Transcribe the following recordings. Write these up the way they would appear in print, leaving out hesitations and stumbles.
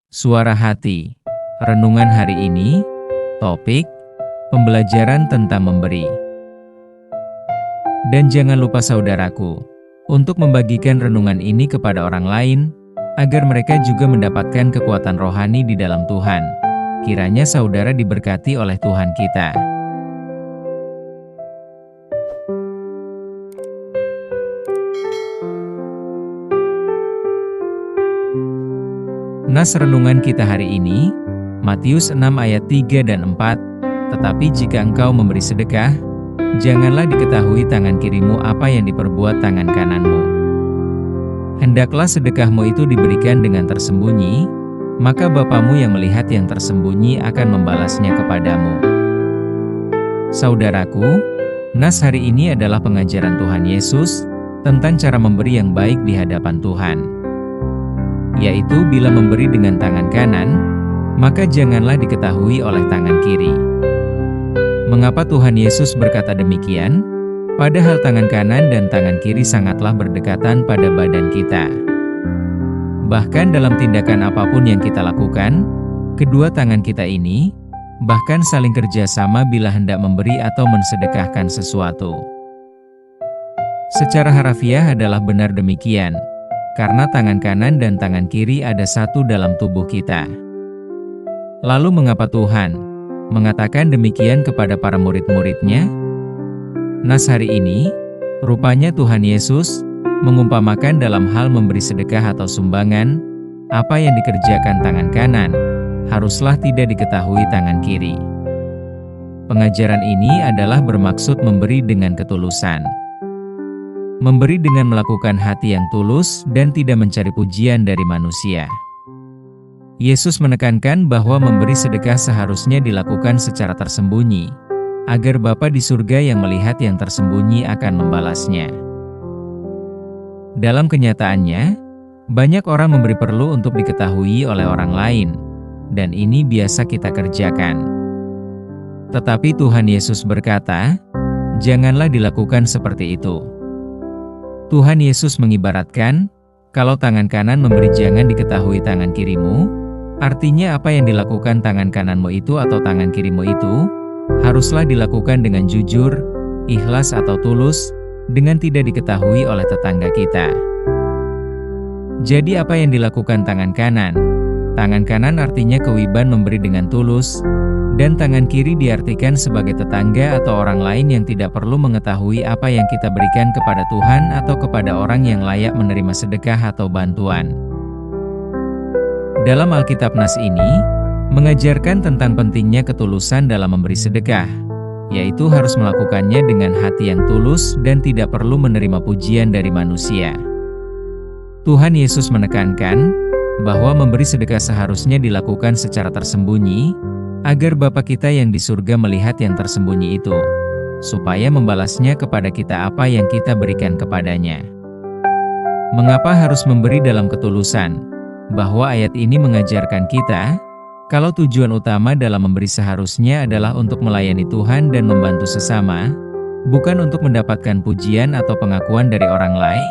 Suara Hati. Renungan hari ini, topik, pembelajaran tentang memberi. Dan jangan lupa saudaraku, untuk membagikan renungan ini kepada orang lain, agar mereka juga mendapatkan kekuatan rohani di dalam Tuhan. Kiranya saudara diberkati oleh Tuhan kita. Nas renungan kita hari ini, Matius 6 ayat 3 dan 4, tetapi jika engkau memberi sedekah, janganlah diketahui tangan kirimu apa yang diperbuat tangan kananmu. Hendaklah sedekahmu itu diberikan dengan tersembunyi, maka Bapamu yang melihat yang tersembunyi akan membalasnya kepadamu. Saudaraku, nas hari ini adalah pengajaran Tuhan Yesus tentang cara memberi yang baik di hadapan Tuhan. Yaitu bila memberi dengan tangan kanan, maka janganlah diketahui oleh tangan kiri. Mengapa Tuhan Yesus berkata demikian? Padahal tangan kanan dan tangan kiri sangatlah berdekatan pada badan kita. Bahkan dalam tindakan apapun yang kita lakukan, kedua tangan kita ini bahkan saling kerjasama bila hendak memberi atau mensedekahkan sesuatu. Secara harafiah adalah benar demikian. Karena tangan kanan dan tangan kiri ada satu dalam tubuh kita. Lalu mengapa Tuhan mengatakan demikian kepada para murid-muridnya? Nas hari ini, rupanya Tuhan Yesus mengumpamakan dalam hal memberi sedekah atau sumbangan, apa yang dikerjakan tangan kanan, haruslah tidak diketahui tangan kiri. Pengajaran ini adalah bermaksud memberi dengan ketulusan. Memberi dengan melakukan hati yang tulus dan tidak mencari pujian dari manusia. Yesus menekankan bahwa memberi sedekah seharusnya dilakukan secara tersembunyi, agar Bapa di surga yang melihat yang tersembunyi akan membalasnya. Dalam kenyataannya, banyak orang memberi perlu untuk diketahui oleh orang lain, dan ini biasa kita kerjakan. Tetapi Tuhan Yesus berkata, janganlah dilakukan seperti itu. Tuhan Yesus mengibaratkan, kalau tangan kanan memberi jangan diketahui tangan kirimu, artinya apa yang dilakukan tangan kananmu itu atau tangan kirimu itu, haruslah dilakukan dengan jujur, ikhlas atau tulus, dengan tidak diketahui oleh tetangga kita. Jadi apa yang dilakukan tangan kanan? Tangan kanan artinya kewiban memberi dengan tulus, dan tangan kiri diartikan sebagai tetangga atau orang lain yang tidak perlu mengetahui apa yang kita berikan kepada Tuhan atau kepada orang yang layak menerima sedekah atau bantuan. Dalam Alkitab nas ini, mengajarkan tentang pentingnya ketulusan dalam memberi sedekah, yaitu harus melakukannya dengan hati yang tulus dan tidak perlu menerima pujian dari manusia. Tuhan Yesus menekankan bahwa memberi sedekah seharusnya dilakukan secara tersembunyi, agar Bapa kita yang di surga melihat yang tersembunyi itu, supaya membalasnya kepada kita apa yang kita berikan kepadanya. Mengapa harus memberi dalam ketulusan? Bahwa ayat ini mengajarkan kita, kalau tujuan utama dalam memberi seharusnya adalah untuk melayani Tuhan dan membantu sesama, bukan untuk mendapatkan pujian atau pengakuan dari orang lain,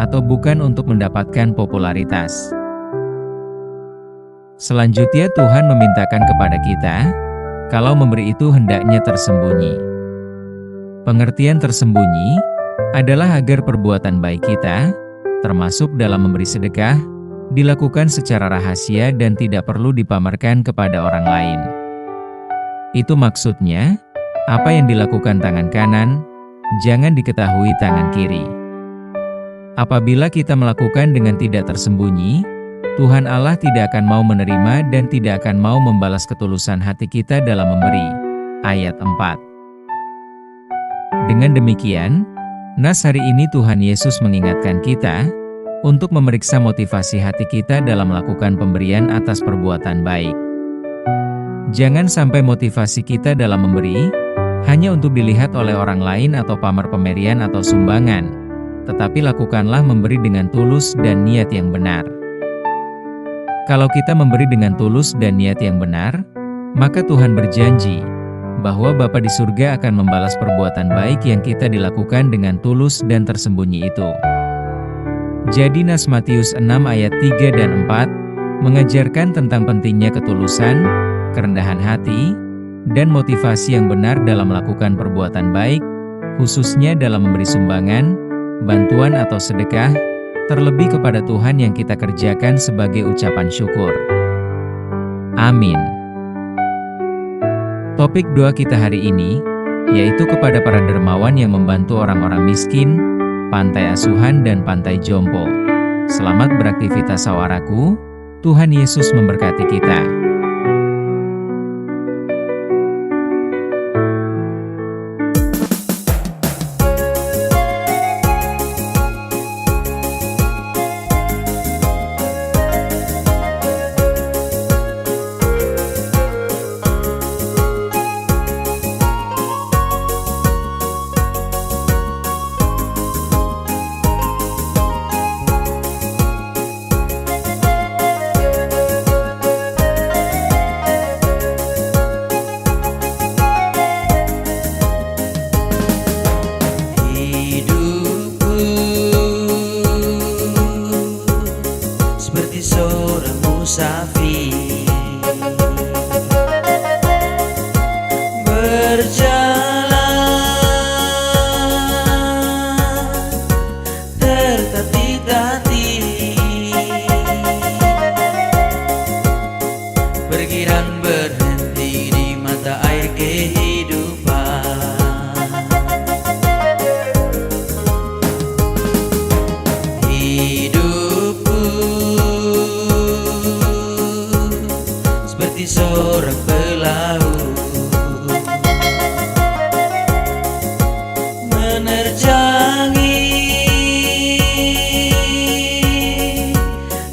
atau bukan untuk mendapatkan popularitas. Selanjutnya Tuhan memintakan kepada kita, kalau memberi itu hendaknya tersembunyi. Pengertian tersembunyi adalah agar perbuatan baik kita, termasuk dalam memberi sedekah, dilakukan secara rahasia dan tidak perlu dipamerkan kepada orang lain. Itu maksudnya, apa yang dilakukan tangan kanan, jangan diketahui tangan kiri. Apabila kita melakukan dengan tidak tersembunyi, Tuhan Allah tidak akan mau menerima dan tidak akan mau membalas ketulusan hati kita dalam memberi. Ayat 4. Dengan demikian, nas hari ini Tuhan Yesus mengingatkan kita untuk memeriksa motivasi hati kita dalam melakukan pemberian atas perbuatan baik. Jangan sampai motivasi kita dalam memberi hanya untuk dilihat oleh orang lain atau pamer pemberian atau sumbangan, tetapi lakukanlah memberi dengan tulus dan niat yang benar. Kalau kita memberi dengan tulus dan niat yang benar, maka Tuhan berjanji bahwa Bapa di surga akan membalas perbuatan baik yang kita dilakukan dengan tulus dan tersembunyi itu. Jadi nas Matius 6 ayat 3 dan 4, mengajarkan tentang pentingnya ketulusan, kerendahan hati, dan motivasi yang benar dalam melakukan perbuatan baik, khususnya dalam memberi sumbangan, bantuan atau sedekah, terlebih kepada Tuhan yang kita kerjakan sebagai ucapan syukur. Amin. Topik doa kita hari ini, yaitu kepada para dermawan yang membantu orang-orang miskin, pantai asuhan dan pantai jompo. Selamat beraktivitas sawaraku, Tuhan Yesus memberkati kita. Seperti seorang musafir berjalan tertatih-tatih, perkiraan berhenti di mata air kehidupan. Hidupku seperti seorang pelaut menerjangi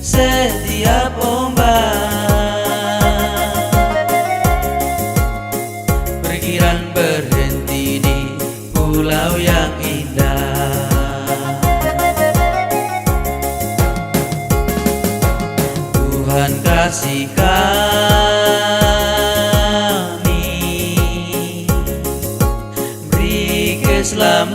setiap ombak, perkiraan berhenti di pulau yang indah. Tuhan kasih kami, beri keselamatan.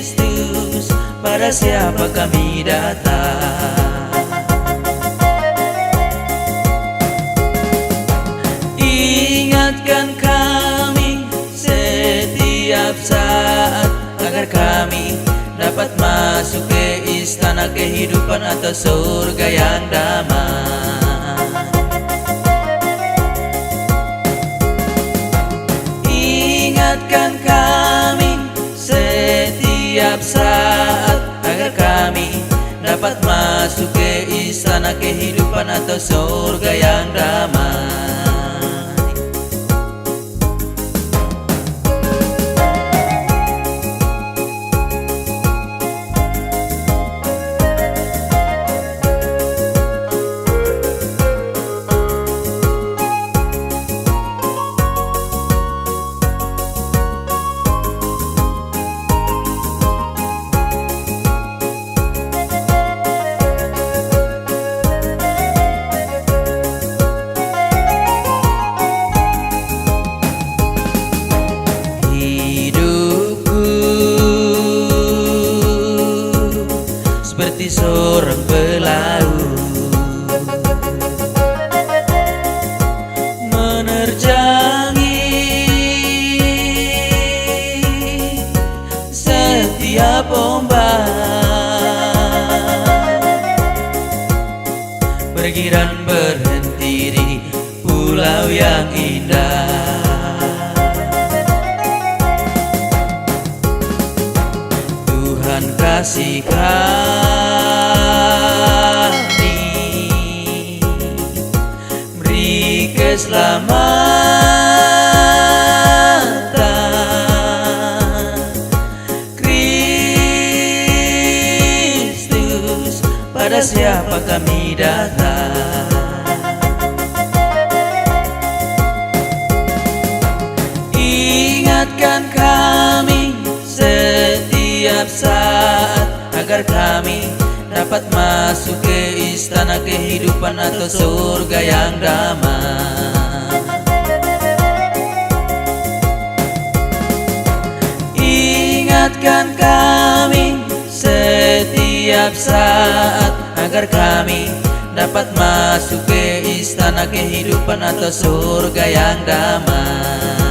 Kristus, pada siapa kami datang? Ingatkan kami setiap saat, agar kami dapat masuk ke istana kehidupan atau surga yang damai. Ingatkan kami setiap saat, agar kami dapat masuk ke istana kehidupan atau surga yang damai. Seperti seorang pelaut menerjangi setiap ombak, perkiraan berhenti di pulau yang indah. Tuhan kasih kami, beri keselamatan. Kristus, pada siapa kami datang? Ingatkan kami setiap saat, agar kami dapat masuk ke istana kehidupan atau surga yang damai. ingatkan kami setiap saat agar kami dapat masuk ke istana kehidupan atau surga yang damai.